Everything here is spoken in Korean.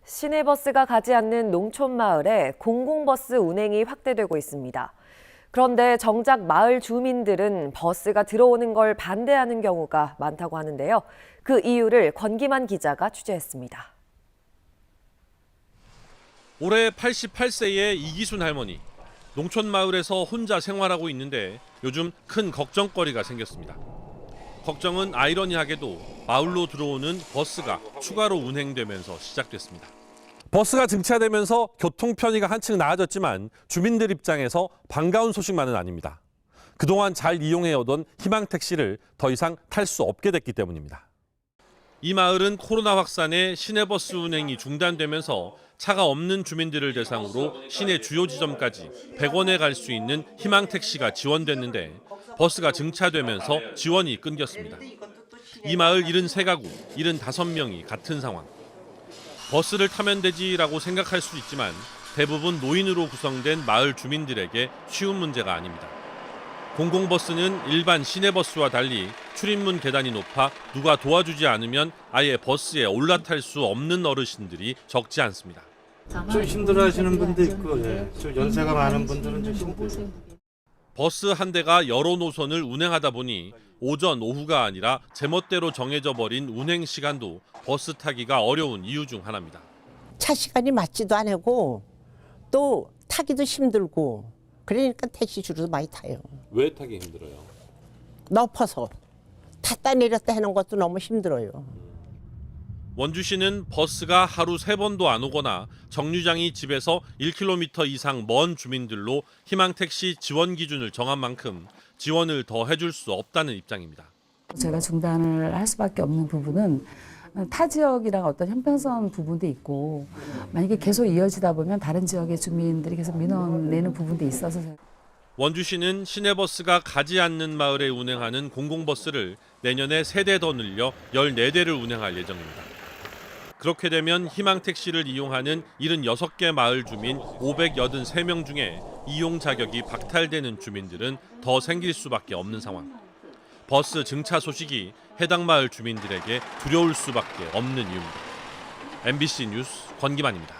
시내버스가 가지 않는 농촌 마을에 공공버스 운행이 확대되고 있습니다. 그런데 정작 마을 주민들은 버스가 들어오는 걸 반대하는 경우가 많다고 하는데요. 그 이유를 권기만 기자가 취재했습니다. 올해 88세의 이기순 할머니. 농촌 마을에서 혼자 생활하고 있는데 요즘 큰 걱정거리가 생겼습니다. 걱정은 아이러니하게도 마을로 들어오는 버스가 추가로 운행되면서 시작됐습니다. 버스가 증차되면서 교통 편의가 한층 나아졌지만 주민들 입장에서 반가운 소식만은 아닙니다. 그동안 잘 이용해오던 희망택시를 더 이상 탈 수 없게 됐기 때문입니다. 이 마을은 코로나 확산에 시내버스 운행이 중단되면서 차가 없는 주민들을 대상으로 시내 주요 지점까지 100원에 갈 수 있는 희망택시가 지원됐는데 버스가 증차되면서 지원이 끊겼습니다. 이 마을 73가구, 75명이 같은 상황. 버스를 타면 되지라고 생각할 수 있지만 대부분 노인으로 구성된 마을 주민들에게 쉬운 문제가 아닙니다. 공공버스는 일반 시내버스와 달리 출입문 계단이 높아 누가 도와주지 않으면 아예 버스에 올라탈 수 없는 어르신들이 적지 않습니다. 좀 힘들어하시는 분도 있고, 좀 연세가 많은 분들은 좀 힘들어요. 버스 한 대가 여러 노선을 운행하다 보니 오전, 오후가 아니라 제멋대로 정해져 버린 운행 시간도 버스 타기가 어려운 이유 중 하나입니다. 차 시간이 맞지도 않고 또 타기도 힘들고 그러니까 택시 줄여서 많이 타요. 왜 타기 힘들어요? 높아서 탔다 내렸다 하는 것도 너무 힘들어요. 원주시는 버스가 하루 3번도 안 오거나 정류장이 집에서 1km 이상 먼 주민들로 희망택시 지원 기준을 정한 만큼 지원을 더 해줄 수 없다는 입장입니다. 제가 중단을 할 수밖에 없는 부분은 타 지역이랑 어떤 형평성 부분도 있고 만약에 계속 이어지다 보면 다른 지역의 주민들이 계속 민원 내는 부분도 있어서 원주시는 시내버스가 가지 않는 마을에 운행하는 공공버스를 내년에 3대 더 늘려 14대를 운행할 예정입니다. 그렇게 되면 희망택시를 이용하는 76개 마을 주민 583명 중에 이용 자격이 박탈되는 주민들은 더 생길 수밖에 없는 상황. 버스 증차 소식이 해당 마을 주민들에게 두려울 수밖에 없는 이유입니다. MBC 뉴스 권기만입니다.